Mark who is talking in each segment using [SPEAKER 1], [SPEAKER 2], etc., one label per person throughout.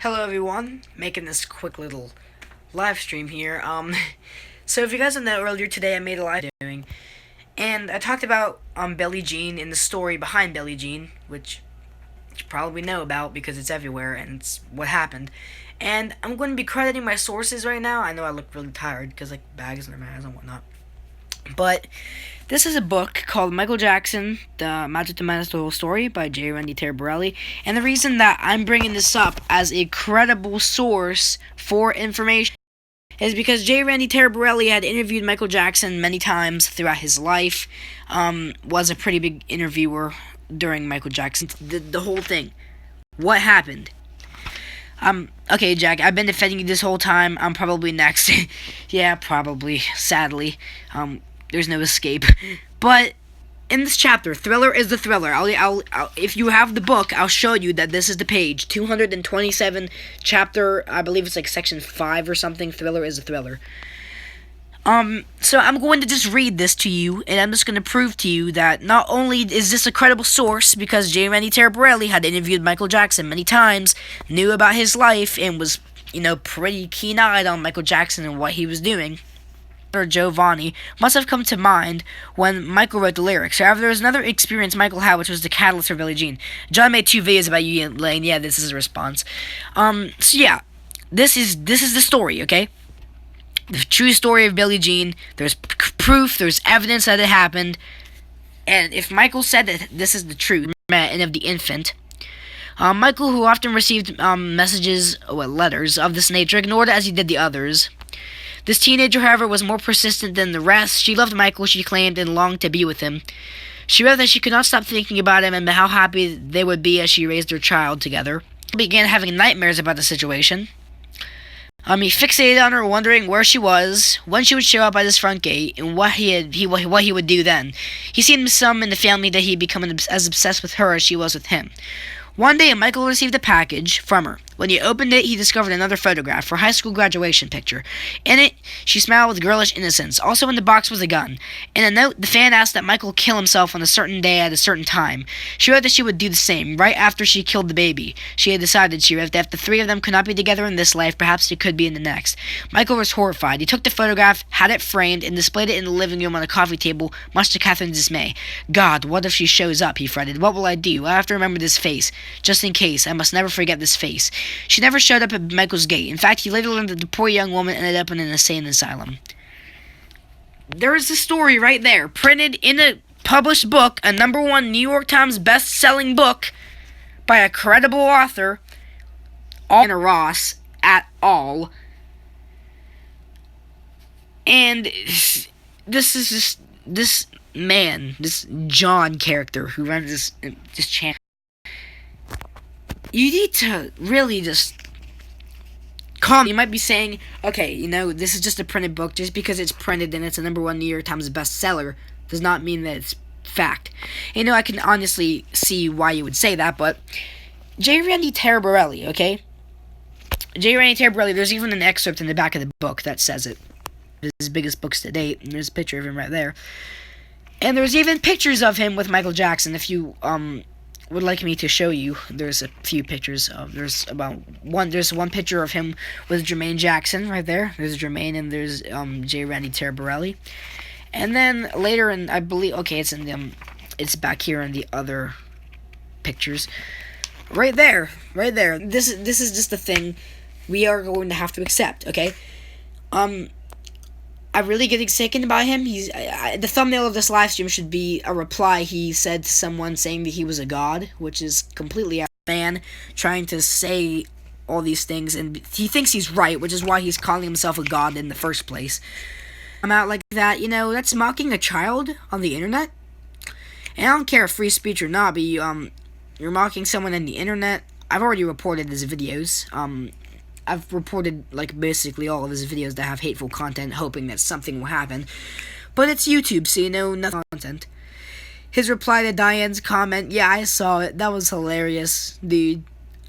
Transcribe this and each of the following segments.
[SPEAKER 1] Hello everyone, making this quick little live stream here. So if you guys don't know, earlier today I made a live doing, and I talked about Billie Jean and the story behind Billie Jean, which you probably know about because it's everywhere and it's what happened. And I'm going to be crediting my sources right now. I know I look really tired because like bags in their eyes and whatnot. But this is a book called Michael Jackson, The Magic the Manistow Story by J. Randy Terbarelli. And the reason that I'm bringing this up as a credible source for information is because J. Randy Terbarelli had interviewed Michael Jackson many times throughout his life, was a pretty big interviewer during Michael Jackson, the whole thing. What happened? Okay, Jack, I've been defending you this whole time. I'm probably next. Yeah, probably, sadly. There's no escape. But in this chapter, Thriller is the Thriller. I'll if you have the book, I'll show you that this is the page 227, chapter. I believe it's like section 5 or something. Thriller is the Thriller. So I'm going to just read this to you, and I'm just going to prove to you that not only is this a credible source, because J. Randy Terbarelli had interviewed Michael Jackson many times, knew about his life, and was, pretty keen-eyed on Michael Jackson and what he was doing. Giovanni must have come to mind when Michael wrote the lyrics. However, there was another experience Michael had, which was the catalyst for Billie Jean. John made 2 videos about you, Lane. Yeah, this is a response. So yeah, this is the story, okay? The true story of Billie Jean. There's proof, there's evidence that it happened. And if Michael said that this is the truth, and of the infant, Michael, who often received letters of this nature, ignored it as he did the others. This teenager, however, was more persistent than the rest. She loved Michael, she claimed, and longed to be with him. She wrote that she could not stop thinking about him and how happy they would be as she raised their child together. She began having nightmares about the situation. He fixated on her, wondering where she was, when she would show up at his front gate, and what he would do then. He seemed some in the family that he'd become as obsessed with her as she was with him. One day, Michael received a package from her. When he opened it, he discovered another photograph, her high school graduation picture. In it, she smiled with girlish innocence. Also in the box was a gun. In a note, the fan asked that Michael kill himself on a certain day at a certain time. She wrote that she would do the same, right after she killed the baby. She had decided, she wrote, that if the 3 of them could not be together in this life, perhaps they could be in the next. Michael was horrified. He took the photograph, had it framed, and displayed it in the living room on a coffee table, much to Catherine's dismay. God, what if she shows up, he fretted. What will I do? I have to remember this face. Just in case, I must never forget this face. She never showed up at Michael's gate. In fact, he later learned that the poor young woman ended up in an insane asylum. There is the story right there, printed in a published book, a #1 New York Times best-selling book by a credible author, Anna Ross, at all. And this is just this man, this John character who runs this channel. You need to really just calm. You might be saying, okay, this is just a printed book. Just because it's printed and it's a #1 New York Times bestseller does not mean that it's fact. I can honestly see why you would say that, but J. Randy Terbarelli, okay? J. Randy Terbarelli, there's even an excerpt in the back of the book that says it. It's his biggest books to date, and there's a picture of him right there. And there's even pictures of him with Michael Jackson. If you, would like me to show you, there's a few pictures of, there's one picture of him with Jermaine Jackson right there. There's Jermaine, and there's J. Randy Terbarelli. And then later, I believe, okay, it's back here in the other pictures. Right there. This is just a thing we are going to have to accept, okay? I'm really getting sickened by him. The thumbnail of this live stream should be a reply he said to someone saying that he was a god, which is completely a fan trying to say all these things, and he thinks he's right, which is why he's calling himself a god in the first place. I'm out like that, that's mocking a child on the internet. And I don't care if free speech or not, but you're mocking someone on the internet. I've already reported his videos. I've reported, basically all of his videos that have hateful content, hoping that something will happen. But it's YouTube, so nothing content. His reply to Diane's comment, yeah, I saw it. That was hilarious. Dude,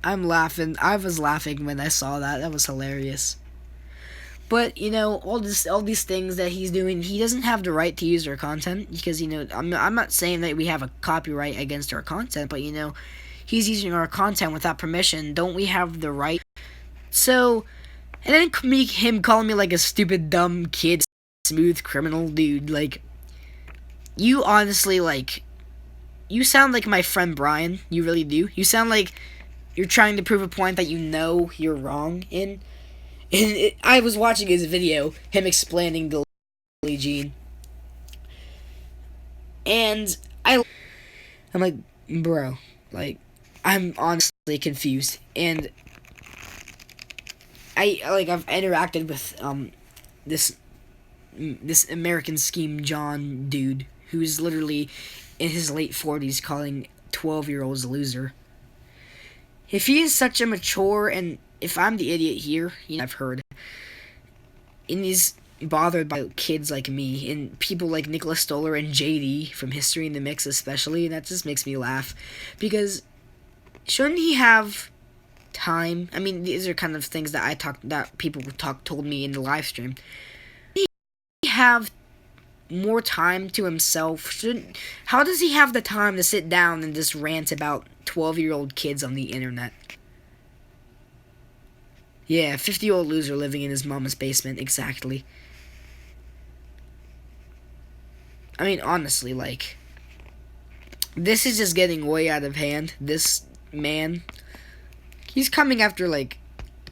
[SPEAKER 1] I'm laughing. I was laughing when I saw that. That was hilarious. But, all these things that he's doing, he doesn't have the right to use our content. Because, I'm not saying that we have a copyright against our content, but, he's using our content without permission. Don't we have the right So, and then him calling me like a stupid, dumb kid, smooth criminal dude. Like, you honestly, like, you sound like my friend Brian. You really do. You sound like you're trying to prove a point that you know you're wrong in. And I was watching his video, him explaining the Billie Jean. And I'm like, bro, like, I'm honestly confused. And I've interacted with this American Scheme John dude who's literally in his late 40s calling 12-year-olds a loser. If he is such a mature, and if I'm the idiot here, I've heard, and he's bothered by kids like me and people like Nicholas Stoller and JD from History in the Mix especially, and that just makes me laugh, because shouldn't he have time? I mean, these are kind of things that people told me in the live stream. Shouldn't he have more time to himself? How does he have the time to sit down and just rant about 12-year-old kids on the internet? Yeah, 50-year-old loser living in his mama's basement, exactly. I mean, honestly, like, this is just getting way out of hand. This man, he's coming after, like,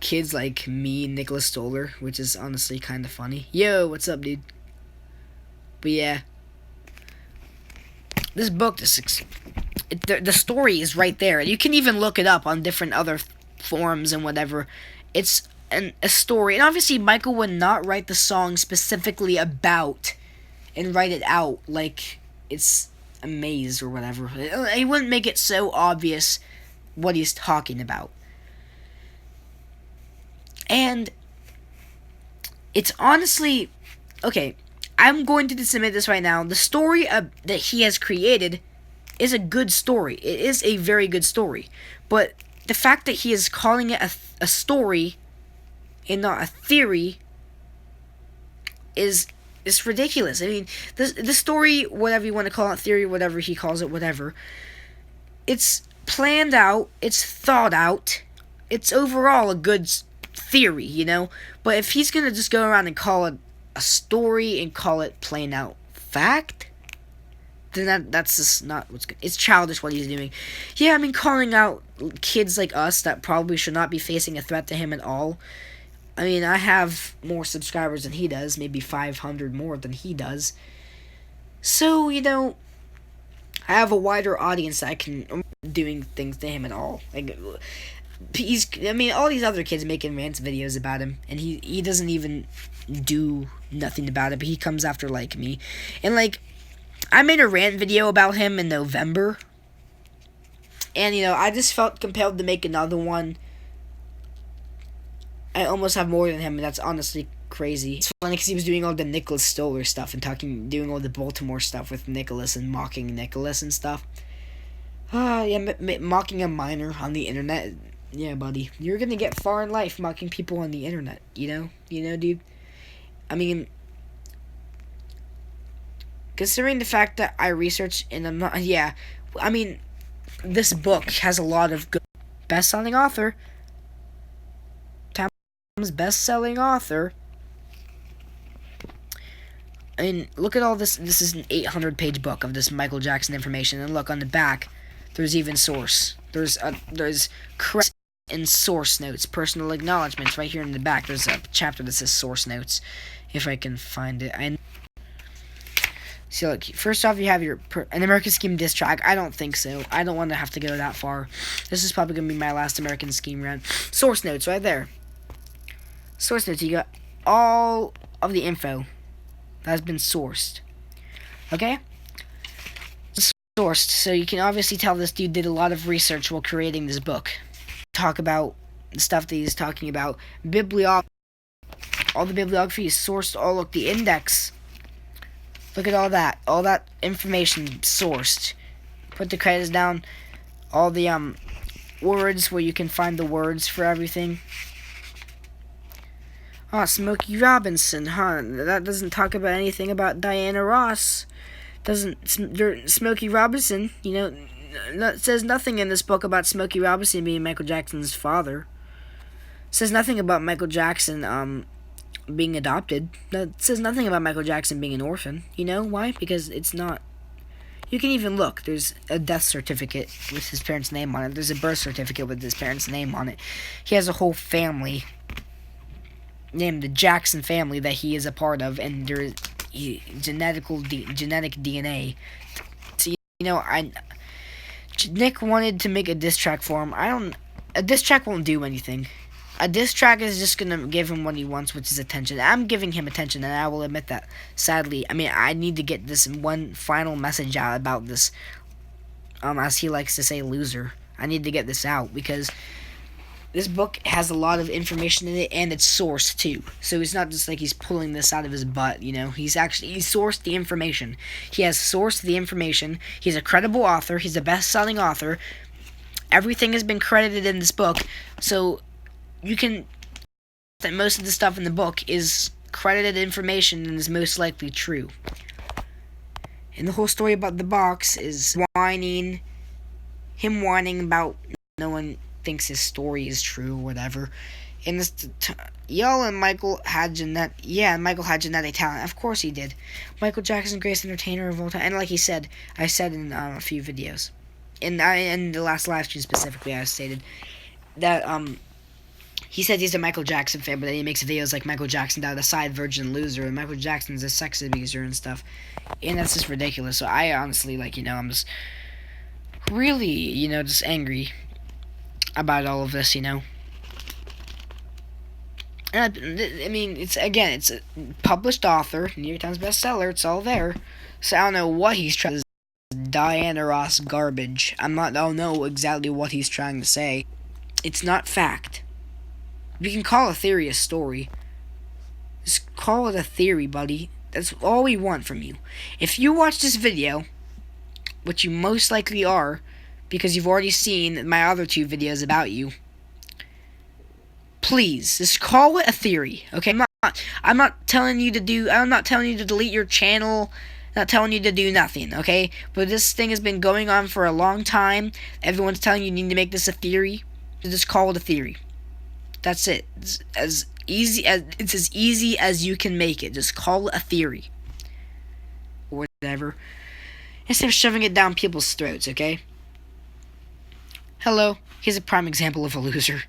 [SPEAKER 1] kids like me and Nicholas Stoller, which is honestly kind of funny. Yo, what's up, dude? But yeah, this book, the story is right there. You can even look it up on different other forums and whatever. It's a story, and obviously Michael would not write the song specifically about and write it out like it's a maze or whatever. He wouldn't make it so obvious what he's talking about. And it's honestly, okay, I'm going to submit this right now. The story that he has created is a good story. It is a very good story. But the fact that he is calling it a story and not a theory is ridiculous. I mean, the story, whatever you want to call it, theory, whatever he calls it, whatever, it's planned out, it's thought out, it's overall a good theory, you know? But if he's going to just go around and call it a story and call it plain out fact, then that's just not what's good. It's childish what he's doing. Yeah, I mean, calling out kids like us that probably should not be facing a threat to him at all. I mean, I have more subscribers than he does, maybe 500 more than he does. So, you know, I have a wider audience that I can doing things to him at all. Like, I mean, all these other kids making rant videos about him, and he doesn't even do nothing about it, but he comes after, like, me. And, like, I made a rant video about him in November, and, you know, I just felt compelled to make another one. I almost have more than him, and that's honestly crazy. It's funny because he was doing all the Nicholas Stoller stuff and doing all the Baltimore stuff with Nicholas and mocking Nicholas and stuff. Yeah, mocking a minor on the internet. Yeah, buddy, you're gonna get far in life mocking people on the internet. You know, dude. I mean, considering the fact that I research and I'm not, yeah, I mean, this book has a lot of good best-selling author. Best-selling author. I mean, look at all this. This is an 800-page book of this Michael Jackson information, and look on the back. There's even source. There's correct and source notes, personal acknowledgments right here in the back. There's a chapter that says source notes, if I can find it. So look, first off, you have an American Scheme diss track. I don't think so. I don't want to have to go that far. This is probably gonna be my last American Scheme rant. Source notes right there. Source notes, you got all of the info that has been sourced. Okay? Sourced, so you can obviously tell this dude did a lot of research while creating this book. Talk about the stuff that he's talking about. All the bibliography is sourced. Oh, look, the index. Look at all that. All that information sourced. Put the credits down. All the words where you can find the words for everything. Oh, Smokey Robinson, huh? That doesn't talk about anything about Diana Ross. Smokey Robinson, you know, says nothing in this book about Smokey Robinson being Michael Jackson's father. says nothing about Michael Jackson being adopted. That says nothing about Michael Jackson being an orphan. You know why? Because it's not. You can even look. There's a death certificate with his parents' name on it. There's a birth certificate with his parents' name on it. He has a whole family named the Jackson family that he is a part of, and there is genetic DNA. So Nick wanted to make a diss track for him. A diss track won't do anything. A diss track is just gonna give him what he wants, which is attention. I'm giving him attention, and I will admit that. Sadly, I need to get this one final message out about this. As he likes to say, loser. I need to get this out because this book has a lot of information in it, and it's sourced too. So it's not just like he's pulling this out of his butt. He's sourced the information. He has sourced the information. He's a credible author. He's a best-selling author. Everything has been credited in this book, so you can that most of the stuff in the book is credited information and is most likely true. And the whole story about the box is whining about no one thinks his story is true or whatever. And y'all and Michael had Michael had genetic talent. Of course he did. Michael Jackson, greatest entertainer of all time. And like I said in a few videos. In the last live stream specifically, I stated that he said he's a Michael Jackson fan, but then he makes videos like Michael Jackson died a side virgin loser, and Michael Jackson's a sex abuser and stuff. And that's just ridiculous. So I honestly, I'm just really, just angry about all of this, And it's a published author, New York Times bestseller, it's all there. So I don't know what he's trying to say. Diana Ross garbage. I don't know exactly what he's trying to say. It's not fact. We can call a theory a story. Just call it a theory, buddy. That's all we want from you. If you watch this video, which you most likely are, because you've already seen my other 2 videos about you, please, just call it a theory, okay? I'm not telling you to delete your channel, not telling you to do nothing, okay? But this thing has been going on for a long time. Everyone's telling you need to make this a theory. So just call it a theory. That's it. It's as easy as you can make it. Just call it a theory. Or whatever. Instead of shoving it down people's throats, okay? Hello. Here's a prime example of a loser.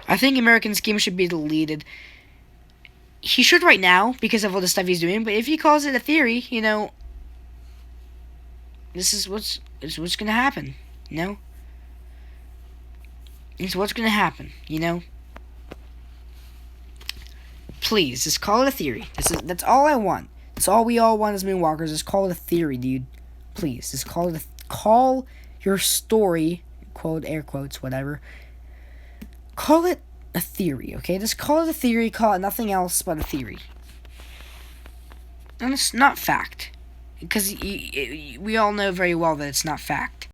[SPEAKER 1] I think American Scheme should be deleted. He should right now, because of all the stuff he's doing, but if he calls it a theory, this is what's gonna happen, It's what's gonna happen, Please, just call it a theory. That's all I want. That's all we all want as Moonwalkers. Just call it a theory, dude. Please, just call your story, quote, air quotes, whatever. Call it a theory, okay? Just call it a theory. Call it nothing else but a theory. And it's not fact, because we all know very well that it's not fact.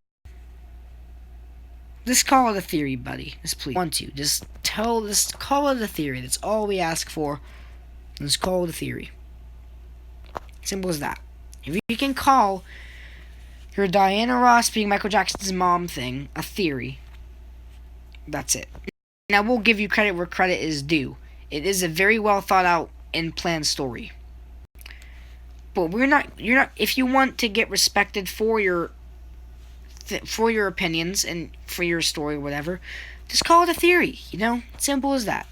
[SPEAKER 1] Just call it a theory, buddy. Just please. Just call it a theory. That's all we ask for. Just call it a theory. Simple as that. If you can call your Diana Ross being Michael Jackson's mom thing a theory, that's it. Now, we'll give you credit where credit is due. It is a very well thought out and planned story. But you're not, if you want to get respected for your opinions and for your story or whatever, just call it a theory, Simple as that,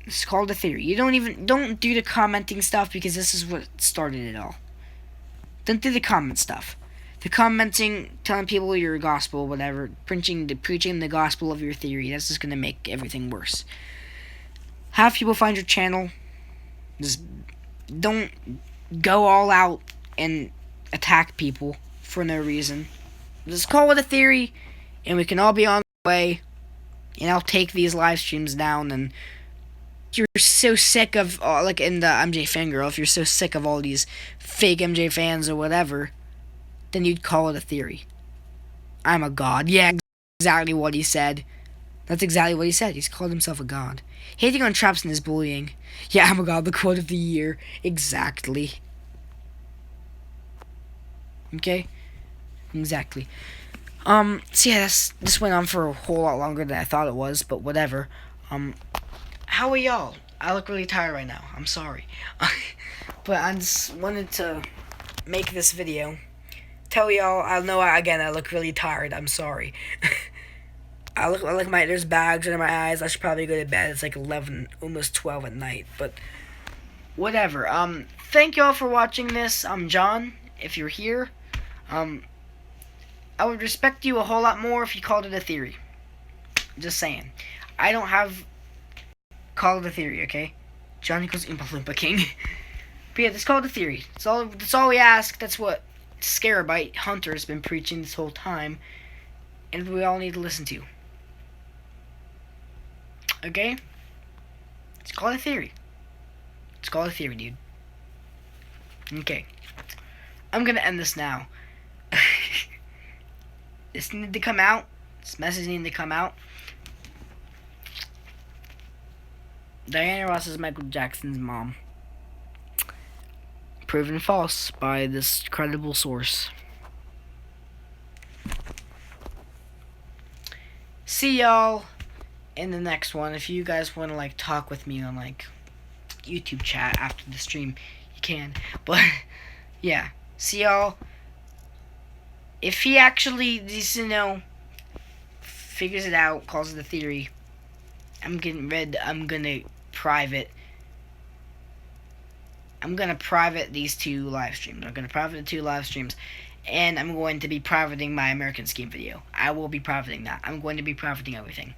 [SPEAKER 1] Just call it a theory. You don't do the commenting stuff, because this is what started it all. Don't do the comment stuff. The commenting, telling people your gospel, whatever, preaching the gospel of your theory, that's just going to make everything worse. Have people find your channel. Just don't go all out and attack people for no reason. Just call it a theory, and we can all be on the way, and I'll take these live streams down. And if you're so sick of, like in the MJ Fangirl, if you're so sick of all these fake MJ fans or whatever, then you'd call it a theory. I'm a god. Yeah, exactly what he said. That's exactly what he said. He's called himself a god. Hating on traps and his bullying. Yeah, I'm a god, the quote of the year. Exactly. Okay? Exactly. So yeah, this went on for a whole lot longer than I thought it was, but whatever. How are y'all? I look really tired right now. I'm sorry. But I just wanted to make this video. Tell y'all, I know again I look really tired. I'm sorry. I look like there's bags under my eyes. I should probably go to bed. It's like 11, almost 12 at night. But whatever. Thank y'all for watching this. I'm John. If you're here, I would respect you a whole lot more if you called it a theory. Just saying. I don't have call it a theory, okay? John equals Oompa Loompa King. But yeah, just call it a theory. That's all we ask. That's what Scarabite Hunter's been preaching this whole time, and we all need to listen to. Okay? Let's call it a theory. Let's call it a theory, dude. Okay. I'm gonna end this now. This needed to come out. This message needed to come out. Diana Ross is Michael Jackson's mom. Proven false by this credible source. See y'all in the next one. If you guys want to talk with me on YouTube chat after the stream, you can. But yeah, see y'all. If he actually figures it out, calls it a theory, I'm gonna private these two live streams. I'm gonna private the two live streams, and I'm going to be privating my American Scheme video. I will be privating that. I'm going to be privating everything.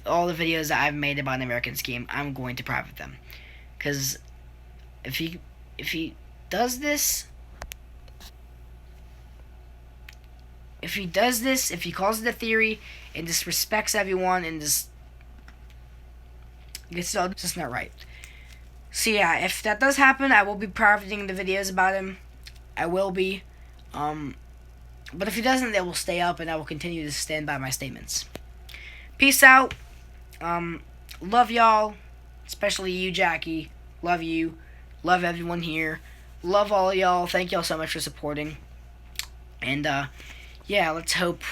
[SPEAKER 1] All the videos that I've made about American Scheme, I'm going to private them. Because if he does this, if he calls it a theory and disrespects everyone and just it's just not right. So yeah, if that does happen, I will be privating the videos about him. I will be. But if he doesn't, they will stay up, and I will continue to stand by my statements. Peace out. Love y'all, especially you, Jackie. Love you. Love everyone here. Love all y'all. Thank y'all so much for supporting. And yeah, let's hope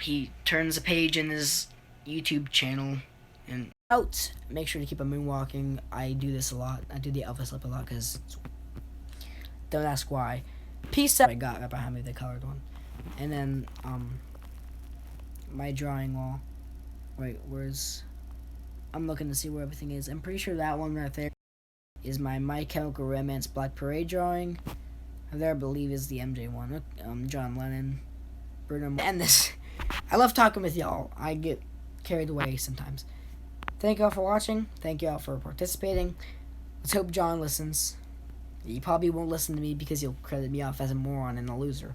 [SPEAKER 1] he turns a page in his YouTube channel. And out. Make sure to keep on moonwalking. I do this a lot. I do the Elvis lip a lot because don't ask why. Peace out. I got right behind me, the colored one. And then my drawing wall. Wait, where's? I'm looking to see where everything is. I'm pretty sure that one right there is My Chemical Romance Black Parade drawing. There, I believe, is the MJ one. John Lennon, Bruno. And this. I love talking with y'all. I get carried away sometimes. Thank y'all for watching. Thank y'all for participating. Let's hope John listens. He probably won't listen to me because he'll credit me off as a moron and a loser.